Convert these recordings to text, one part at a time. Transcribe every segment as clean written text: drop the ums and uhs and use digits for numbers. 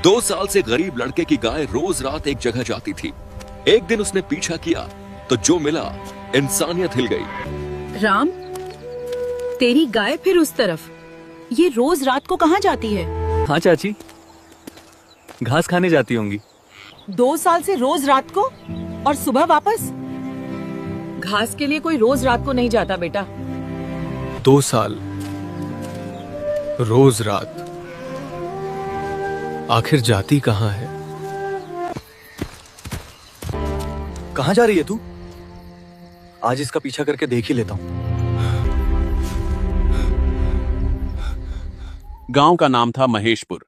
2 साल से गरीब लड़के की गाय रोज रात एक जगह जाती थी। एक दिन उसने पीछा किया तो जो मिला, इंसानियत हिल गई। राम, तेरी गाय फिर उस तरफ, ये रोज रात को कहाँ जाती है? हाँ चाची, घास खाने जाती होंगी। 2 साल से रोज रात को और सुबह वापस? घास के लिए कोई रोज रात को नहीं जाता बेटा। 2 साल, रोज रात, आखिर जाती कहाँ है? कहाँ जा रही है तू? आज इसका पीछा करके देख ही लेता हूँ। गांव का नाम था महेशपुर।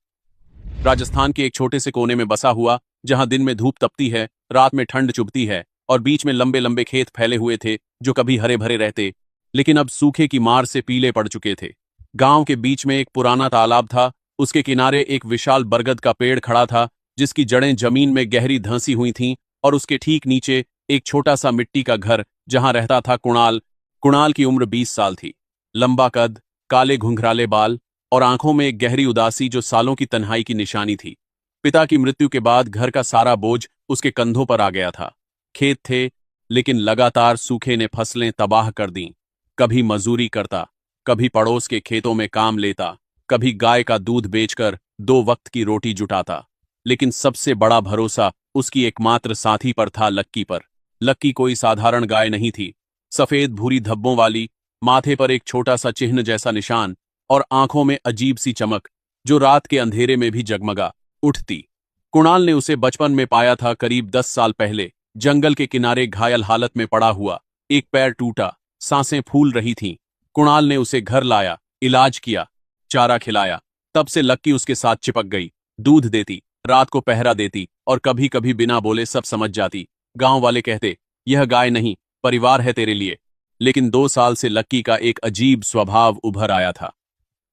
राजस्थान के एक छोटे से कोने में बसा हुआ, जहां दिन में धूप तपती है, रात में ठंड चुभती है, और बीच में लंबे लंबे खेत फैले हुए थे जो कभी हरे भरे रहते, लेकिन अब सूखे की मार से पीले पड़ चुके थे। गांव के बीच में एक पुराना तालाब था। उसके किनारे एक विशाल बरगद का पेड़ खड़ा था जिसकी जड़ें जमीन में गहरी धंसी हुई थीं, और उसके ठीक नीचे एक छोटा सा मिट्टी का घर जहां रहता था कुणाल। कुणाल की उम्र 20 साल थी। लंबा कद, काले घुंघराले बाल और आंखों में एक गहरी उदासी जो सालों की तन्हाई की निशानी थी। पिता की मृत्यु के बाद घर का सारा बोझ उसके कंधों पर आ गया था। खेत थे, लेकिन लगातार सूखे ने फसलें तबाह कर दीं। कभी मजूरी करता, कभी पड़ोस के खेतों में काम लेता, कभी गाय का दूध बेचकर 2 वक्त की रोटी जुटाता, लेकिन सबसे बड़ा भरोसा उसकी एकमात्र साथी पर था, लक्की पर। लक्की कोई साधारण गाय नहीं थी। सफेद भूरी धब्बों वाली, माथे पर एक छोटा सा चिन्ह जैसा निशान और आंखों में अजीब सी चमक जो रात के अंधेरे में भी जगमगा उठती। कुणाल ने उसे बचपन में पाया था, करीब 10 साल पहले, जंगल के किनारे घायल हालत में पड़ा हुआ। एक पैर टूटा, सांसें फूल रही थीं। कुणाल ने उसे घर लाया, इलाज किया, चारा खिलाया। तब से लक्की उसके साथ चिपक गई। दूध देती, रात को पहरा देती और कभी कभी बिना बोले सब समझ जाती। गांव वाले कहते, यह गाय नहीं, परिवार है तेरे लिए। लेकिन 2 साल से लक्की का एक अजीब स्वभाव उभर आया था।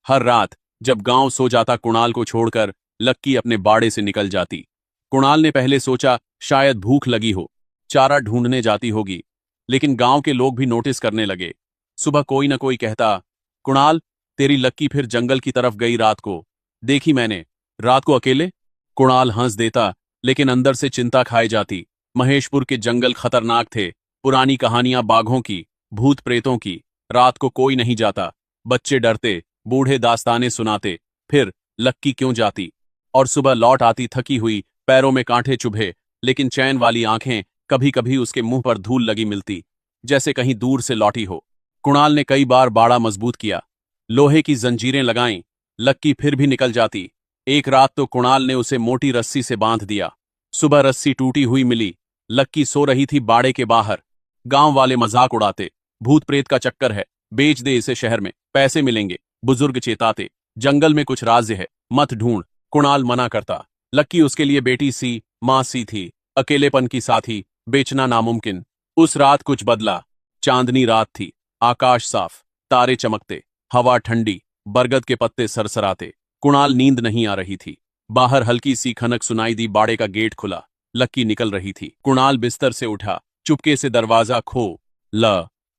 हर रात जब गांव सो जाता, कुणाल को छोड़कर लक्की अपने बाड़े से निकल जाती। कुणाल ने पहले सोचा शायद भूख लगी हो, चारा ढूंढने जाती होगी, लेकिन गांव के लोग भी नोटिस करने लगे। सुबह कोई न कोई कहता, कुणाल, तेरी लक्की फिर जंगल की तरफ गई रात को, देखी मैंने। रात को अकेले? कुणाल हंस देता, लेकिन अंदर से चिंता खाई जाती। महेशपुर के जंगल खतरनाक थे। पुरानी कहानियां बाघों की, भूत प्रेतों की। रात को कोई नहीं जाता। बच्चे डरते, बूढ़े दास्तानें सुनाते। फिर लक्की क्यों जाती? और सुबह लौट आती थकी हुई, पैरों में कांटे चुभे, लेकिन चैन वाली आंखें। कभी कभी उसके मुंह पर धूल लगी मिलती, जैसे कहीं दूर से लौटी हो। कुणाल ने कई बार बाड़ा मजबूत किया, लोहे की जंजीरें लगाईं, लक्की फिर भी निकल जाती। एक रात तो कुणाल ने उसे मोटी रस्सी से बांध दिया। सुबह रस्सी टूटी हुई मिली। लक्की सो रही थी बाड़े के बाहर। गांव वाले मजाक उड़ाते, भूत प्रेत का चक्कर है, बेच दे इसे, शहर में पैसे मिलेंगे। बुजुर्ग चेताते, जंगल में कुछ राज है, मत ढूंढ। कुणाल मना करता। लक्की उसके लिए बेटी सी, मां सी थी, अकेलेपन की साथी, बेचना नामुमकिन। उस रात कुछ बदला। चांदनी रात थी, आकाश साफ, तारे चमकते, हवा ठंडी, बरगद के पत्ते सरसराते। कुणाल नींद नहीं आ रही थी। बाहर हल्की सी खनक सुनाई दी। बाड़े का गेट खुला, लक्की निकल रही थी। कुणाल बिस्तर से उठा, चुपके से दरवाजा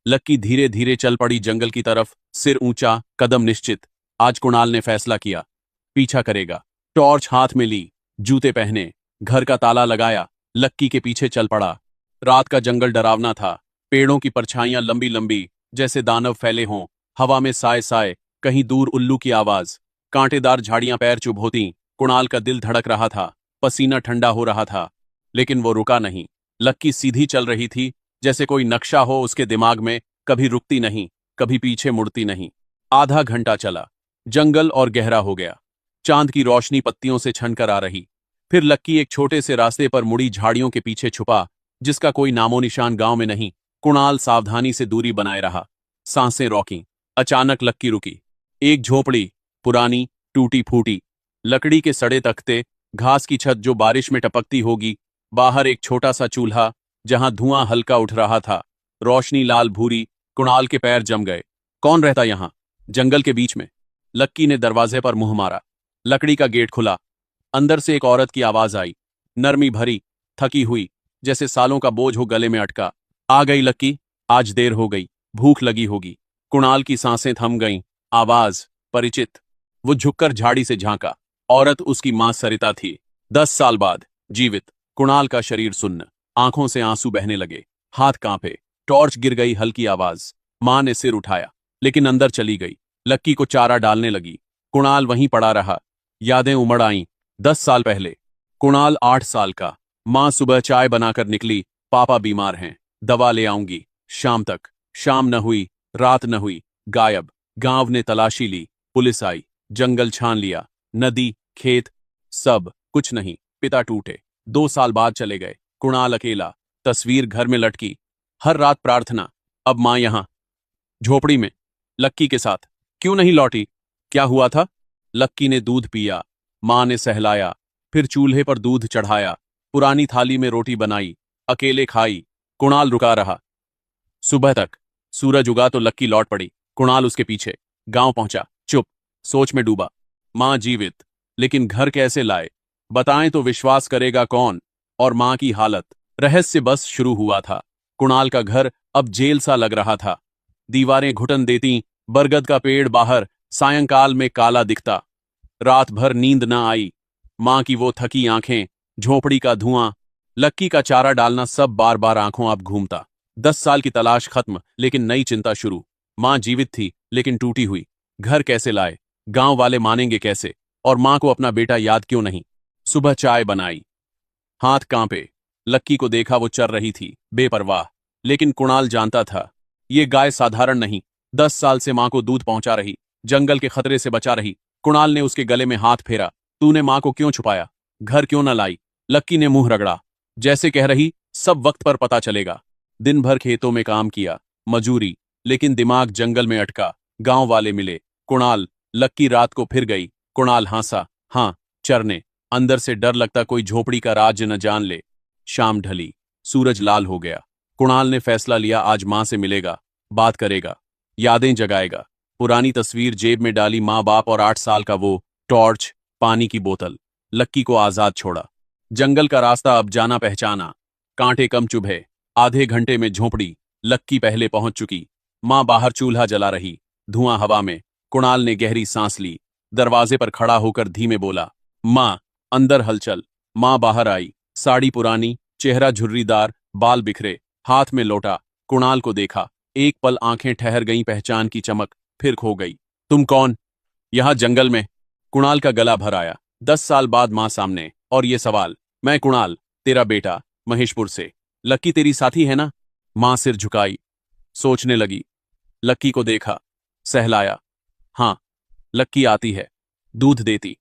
लक्की धीरे धीरे चल पड़ी जंगल की तरफ, सिर ऊंचा, कदम निश्चित। आज कुणाल ने फैसला किया, पीछा करेगा। टॉर्च हाथ में ली, जूते पहने, घर का ताला लगाया, लक्की के पीछे चल पड़ा। रात का जंगल डरावना था। पेड़ों की परछाइयां लंबी लंबी, जैसे दानव फैले हों। हवा में साए साए, कहीं दूर उल्लू की आवाज। कांटेदार झाड़ियां पैर चुभोतीं। कुणाल का दिल धड़क रहा था, पसीना ठंडा हो रहा था, लेकिन वो रुका नहीं। लक्की सीधी चल रही थी, जैसे कोई नक्शा हो उसके दिमाग में, कभी रुकती नहीं, कभी पीछे मुड़ती नहीं। आधा घंटा चला, जंगल और गहरा हो गया। चांद की रोशनी पत्तियों से छनकर आ रही। फिर लक्की एक छोटे से रास्ते पर मुड़ी झाड़ियों के पीछे छुपा, जिसका कोई नामो निशान गांव में नहीं। कुणाल सावधानी से दूरी बनाए रहा। सांसें रोकीं। अचानक लक्की रुकी। एक झोपड़ी, पुरानी, टूटी फूटी, लकड़ी के सड़े तख्ते, घास की छत जो बारिश में टपकती होगी। बाहर एक छोटा सा चूल्हा, जहां धुआं हल्का उठ रहा था, रोशनी लाल भूरी। कुणाल के पैर जम गए। कौन रहता यहां, जंगल के बीच में? लक्की ने दरवाजे पर मुंह मारा। लकड़ी का गेट खुला। अंदर से एक औरत की आवाज आई, नरमी भरी, थकी हुई, जैसे सालों का बोझ हो गले में अटका। आ गई लक्की, आज देर हो गई, भूख लगी होगी। कुणाल की सांसें थम गईं। आवाज परिचित। वो झुककर झाड़ी से झांका। औरत उसकी मां सरिता थी। 10 साल बाद जीवित। कुणाल का शरीर सुन्न, आंखों से आंसू बहने लगे, हाथ कांपे। टॉर्च गिर गई, हल्की आवाज। मां ने सिर उठाया, लेकिन अंदर चली गई। लक्की को चारा डालने लगी। कुणाल वहीं पड़ा रहा। यादें उमड़ आईं। 10 साल पहले। कुणाल 8 साल का। मां सुबह चाय बनाकर निकली, पापा बीमार हैं, दवा ले आऊंगी। शाम तक। शाम न हुई, रात न हुई, गायब। गांव ने तलाशी ली, पुलिस आई, जंगल छान लिया, नदी, खेत, सब कुछ नहीं। पिता टूटे। 2 साल बाद चले गए। कुणाल अकेला, तस्वीर घर में लटकी। हर रात प्रार्थना। अब मां यहां झोपड़ी में लक्की के साथ। क्यों नहीं लौटी? क्या हुआ था? लक्की ने दूध पिया, मां ने सहलाया, फिर चूल्हे पर दूध चढ़ाया, पुरानी थाली में रोटी बनाई, अकेले खाई। कुणाल रुका रहा। सुबह तक। सूरज उगा तो लक्की लौट पड़ी। कुणाल उसके पीछे। गांव पहुंचा, चुप, सोच में डूबा। मां जीवित, लेकिन घर कैसे लाए? बताएं तो विश्वास करेगा कौन? और मां की हालत। रहस्य बस शुरू हुआ था। कुणाल का घर अब जेल सा लग रहा था। दीवारें घुटन देती, बरगद का पेड़ बाहर सायंकाल में काला दिखता। रात भर नींद न आई। मां की वो थकी आंखें, झोपड़ी का धुआं, लक्की का चारा डालना, सब बार बार आंखों अब घूमता। 10 साल की तलाश खत्म, लेकिन नई चिंता शुरू। मां जीवित थी, लेकिन टूटी हुई। घर कैसे लाए? गांव वाले मानेंगे कैसे? और मां को अपना बेटा याद क्यों नहीं? सुबह चाय बनाई, हाथ कांपे। लक्की को देखा, वो चर रही थी, बेपरवाह। लेकिन कुणाल जानता था, ये गाय साधारण नहीं। 10 साल से मां को दूध पहुंचा रही, जंगल के खतरे से बचा रही। कुणाल ने उसके गले में हाथ फेरा। तूने मां को क्यों छुपाया? घर क्यों न लाई? लक्की ने मुंह रगड़ा, जैसे कह रही, सब वक्त पर पता चलेगा। दिन भर खेतों में काम किया, मजूरी, लेकिन दिमाग जंगल में अटका। गांव वाले मिले। कुणाल, लक्की रात को फिर गई। कुणाल हंसा, हां, चरने। अंदर से डर लगता कोई झोपड़ी का राज न जान ले। शाम ढली, सूरज लाल हो गया। कुणाल ने फैसला लिया, आज मां से मिलेगा, बात करेगा, यादें जगाएगा। पुरानी तस्वीर जेब में डाली, मां बाप और 8 साल का वो, टॉर्च, पानी की बोतल। लक्की को आजाद छोड़ा। जंगल का रास्ता अब जाना पहचाना। कांटे कम चुभे। आधे घंटे में झोपड़ी। लक्की पहले पहुंच चुकी। मां बाहर चूल्हा जला रही, धुआं हवा में। कुणाल ने गहरी सांस ली। दरवाजे पर खड़ा होकर धीमे बोला, मां। अंदर हलचल। मां बाहर आई, साड़ी पुरानी, चेहरा झुर्रीदार, बाल बिखरे, हाथ में लोटा। कुणाल को देखा। एक पल आंखें ठहर गईं, पहचान की चमक, फिर खो गई। तुम कौन? यहां जंगल में। कुणाल का गला भर आया। 10 साल बाद मां सामने, और ये सवाल। मैं कुणाल, तेरा बेटा, महेशपुर से। लक्की तेरी साथी है ना? मां सिर झुकाई, सोचने लगी। लक्की को देखा, सहलाया। हां, लक्की आती है, दूध देती।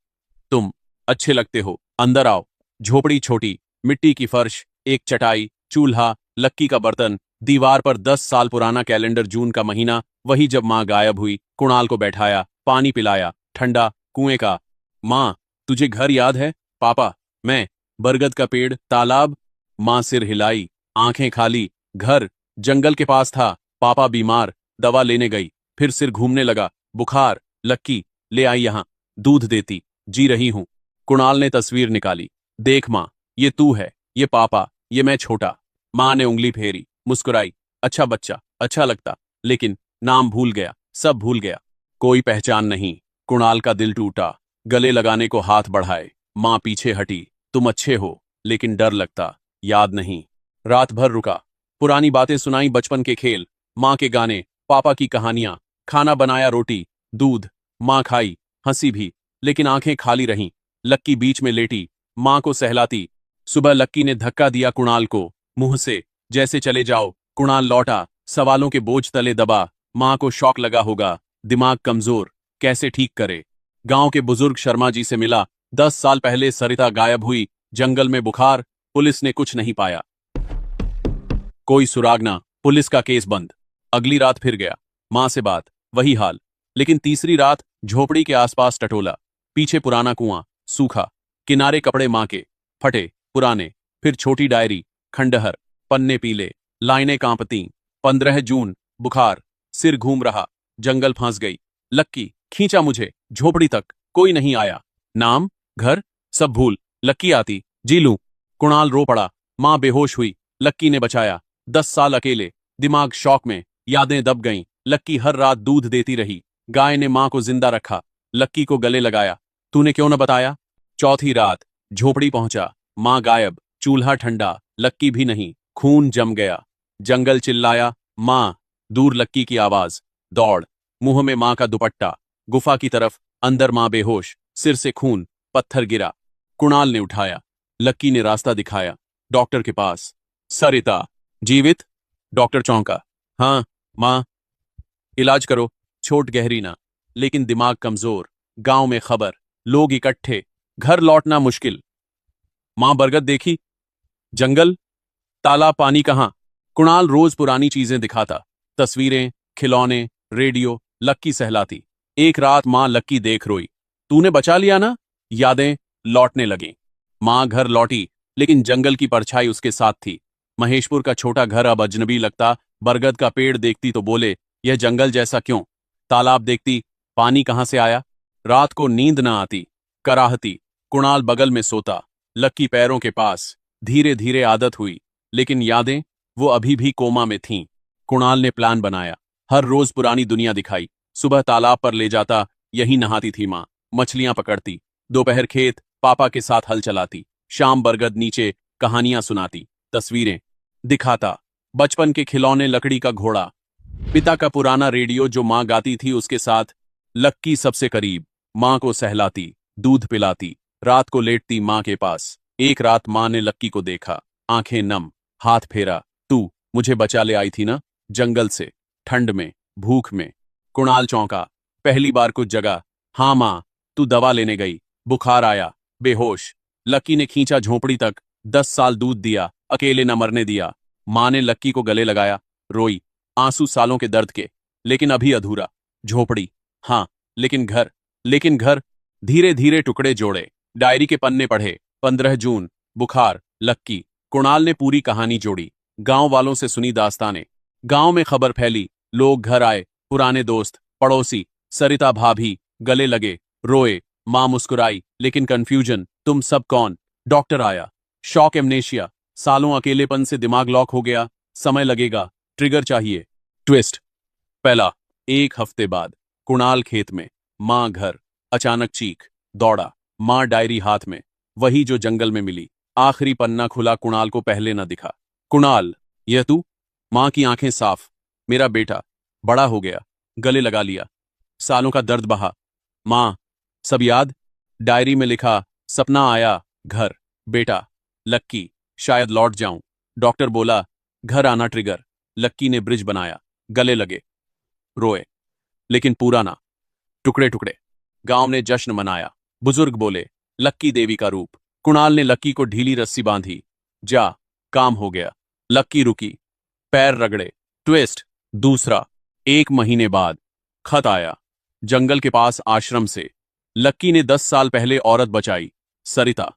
तुम अच्छे लगते हो, अंदर आओ। झोपड़ी छोटी, मिट्टी की फर्श, एक चटाई, चूल्हा, लक्की का बर्तन, दीवार पर 10 साल पुराना कैलेंडर, जून का महीना, वही जब मां गायब हुई। कुणाल को बैठाया, पानी पिलाया, ठंडा, कुएं का। मां, तुझे घर याद है? पापा, मैं, बरगद का पेड़, तालाब। मां सिर हिलाई, आंखें खाली। घर जंगल के पास था। पापा बीमार, दवा लेने गई, फिर सिर घूमने लगा, बुखार। लक्की, ले आई यहां, दूध देती, जी रही हूं। कुणाल ने तस्वीर निकाली। देख मां, ये तू है, ये पापा, ये मैं छोटा। मां ने उंगली फेरी, मुस्कुराई। अच्छा बच्चा, अच्छा लगता, लेकिन नाम भूल गया, सब भूल गया। कोई पहचान नहीं। कुणाल का दिल टूटा। गले लगाने को हाथ बढ़ाए। मां पीछे हटी। तुम अच्छे हो, लेकिन डर लगता, याद नहीं। रात भर रुका। पुरानी बातें सुनाई, बचपन के खेल, मां के गाने, पापा की कहानियां। खाना बनाया, रोटी, दूध। मां खाई, हंसी भी, लेकिन आंखें खाली रहीं। लक्की बीच में लेटी, मां को सहलाती। सुबह लक्की ने धक्का दिया कुणाल को, मुंह से, जैसे चले जाओ। कुणाल लौटा, सवालों के बोझ तले दबा। मां को शौक लगा होगा, दिमाग कमजोर, कैसे ठीक करे। गांव के बुजुर्ग शर्मा जी से मिला। 10 साल पहले सरिता गायब हुई, जंगल में बुखार। पुलिस ने कुछ नहीं पाया, कोई सुराग ना। पुलिस का केस बंद। अगली रात फिर गया, मां से बात, वही हाल। लेकिन तीसरी रात झोपड़ी के आसपास टटोला। पीछे पुराना कुआं, सूखा, किनारे कपड़े मां के, फटे, पुराने। फिर छोटी डायरी, खंडहर, पन्ने पीले, लाइनें कांपती। 15 जून, बुखार, सिर घूम रहा, जंगल फंस गई। लक्की, खींचा मुझे, झोपड़ी तक, कोई नहीं आया। नाम, घर, सब भूल। लक्की आती, जी लूं। कुणाल रो पड़ा। मां बेहोश हुई, लक्की ने बचाया। 10 साल अकेले, दिमाग शौक में, यादें दब गईं। लक्की हर रात दूध देती रही। गाय ने मां को जिंदा रखा। लक्की को गले लगाया। तूने क्यों न बताया? चौथी रात झोपड़ी पहुंचा, मां गायब, चूल्हा ठंडा, लक्की भी नहीं, खून जम गया। जंगल चिल्लाया, मां। दूर लक्की की आवाज, दौड़, मुंह में मां का दुपट्टा, गुफा की तरफ, अंदर मां बेहोश, सिर से खून, पत्थर गिरा। कुणाल ने उठाया, लक्की ने रास्ता दिखाया, डॉक्टर के पास। सरिता जीवित? डॉक्टर चौंका। हाँ मां, इलाज करो। चोट गहरी ना, लेकिन दिमाग कमजोर। गांव में खबर, लोग इकट्ठे, घर लौटना मुश्किल। मां बरगद देखी? जंगल, तालाब, पानी कहां? कुणाल रोज पुरानी चीजें दिखाता, तस्वीरें, खिलौने, रेडियो। लक्की सहलाती। एक रात मां लक्की देख रोई। तूने बचा लिया ना? यादें लौटने लगीं। मां घर लौटी, लेकिन जंगल की परछाई उसके साथ थी। महेशपुर का छोटा घर अब अजनबी लगता। बरगद का पेड़ देखती तो बोले, यह जंगल जैसा क्यों? तालाब देखती, पानी कहां से आया? रात को नींद न आती, कराहती। कुणाल बगल में सोता, लक्की पैरों के पास। धीरे धीरे आदत हुई, लेकिन यादें, वो अभी भी कोमा में थीं। कुणाल ने प्लान बनाया, हर रोज पुरानी दुनिया दिखाई। सुबह तालाब पर ले जाता, यहीं नहाती थी मां, मछलियां पकड़ती। दोपहर खेत, पापा के साथ हल चलाती। शाम बरगद नीचे कहानियां सुनाती, तस्वीरें दिखाता, बचपन के खिलौने, लकड़ी का घोड़ा, पिता का पुराना रेडियो जो मां गाती थी उसके साथ। लक्की सबसे करीब, मां को सहलाती, दूध पिलाती, रात को लेटती मां के पास। एक रात मां ने लक्की को देखा, आंखें नम, हाथ फेरा। तू मुझे बचा ले आई थी ना, जंगल से, ठंड में, भूख में। कुणाल चौंका, पहली बार कुछ जगह। हाँ मां, तू दवा लेने गई, बुखार आया, बेहोश। लक्की ने खींचा झोपड़ी तक, 10 साल दूध दिया, अकेले न मरने दिया। मां ने लक्की को गले लगाया, रोई, आंसू सालों के दर्द के। लेकिन अभी अधूरा। झोपड़ी हाँ, लेकिन घर। धीरे धीरे टुकड़े जोड़े, डायरी के पन्ने पढ़े। 15 जून, बुखार, लक्की। कुणाल ने पूरी कहानी जोड़ी, गांव वालों से सुनी दास्तानें। गांव में खबर फैली, लोग घर आए, पुराने दोस्त, पड़ोसी। सरिता भाभी गले लगे, रोए। मां मुस्कुराई, लेकिन कंफ्यूजन, तुम सब कौन? डॉक्टर आया, शॉक एमनेशिया, सालों अकेलेपन से दिमाग लॉक हो गया। समय लगेगा, ट्रिगर चाहिए। ट्विस्ट पहला, 1 हफ्ते बाद, कुणाल खेत में, मां घर। अचानक चीख, दौड़ा, मां डायरी हाथ में, वही जो जंगल में मिली। आखिरी पन्ना खुला, कुणाल को पहले न दिखा। कुणाल, यह तू? मां की आंखें साफ, मेरा बेटा, बड़ा हो गया, गले लगा लिया, सालों का दर्द बहा। मां, सब याद? डायरी में लिखा, सपना आया, घर, बेटा, लक्की, शायद लौट जाऊं। डॉक्टर बोला, घर आना ट्रिगर। लक्की ने ब्रिज बनाया, गले लगे, रोए, लेकिन पूरा ना, टुकड़े टुकड़े। गांव ने जश्न मनाया, बुजुर्ग बोले, लक्की देवी का रूप। कुणाल ने लक्की को ढीली रस्सी बांधी, जा, काम हो गया। लक्की रुकी, पैर रगड़े। ट्विस्ट दूसरा, 1 महीने बाद, खत आया, जंगल के पास आश्रम से। लक्की ने 10 साल पहले औरत बचाई, सरिता।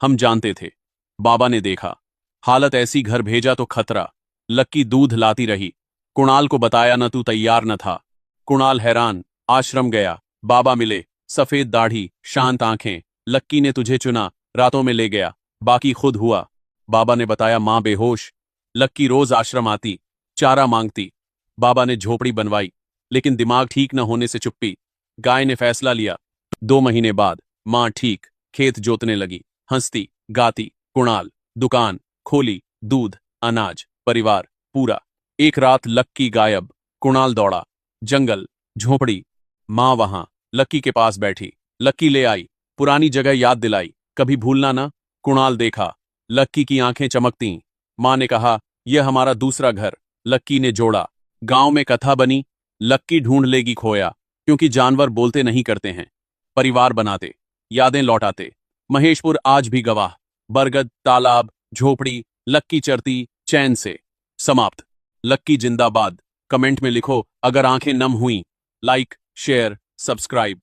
हम जानते थे, बाबा ने देखा, हालत ऐसी, घर भेजा तो खतरा। लक्की दूध लाती रही, कुणाल को बताया न, तू तैयार न था। कुणाल हैरान, आश्रम गया, बाबा मिले, सफेद दाढ़ी, शांत आंखें। लक्की ने तुझे चुना, रातों में ले गया, बाकी खुद हुआ। बाबा ने बताया, मां बेहोश। लक्की रोज आश्रम आती, चारा मांगती। बाबा ने झोपड़ी बनवाई, लेकिन दिमाग ठीक न होने से चुप्पी। गाय ने फैसला लिया। 2 महीने बाद, मां ठीक, खेत जोतने लगी, हंसती, गाती। कुणाल, दुकान खोली, दूध, अनाज, परिवार पूरा। एक रात लक्की गायब, कुणाल दौड़ा, जंगल, झोपड़ी, मां वहां, लक्की के पास बैठी। लक्की ले आई, पुरानी जगह याद दिलाई, कभी भूलना ना। कुणाल देखा, लक्की की आंखें चमकतीं। मां ने कहा, यह हमारा दूसरा घर। लक्की ने जोड़ा, गांव में कथा बनी, लक्की ढूंढ लेगी खोया, क्योंकि जानवर बोलते नहीं करते हैं, परिवार बनाते, यादें लौटाते। महेशपुर आज भी गवाह, बरगद, तालाब, झोपड़ी, लक्की चरती चैन से। समाप्त। लक्की जिंदाबाद। कमेंट में लिखो, अगर आंखें नम हुई। Like, share, subscribe.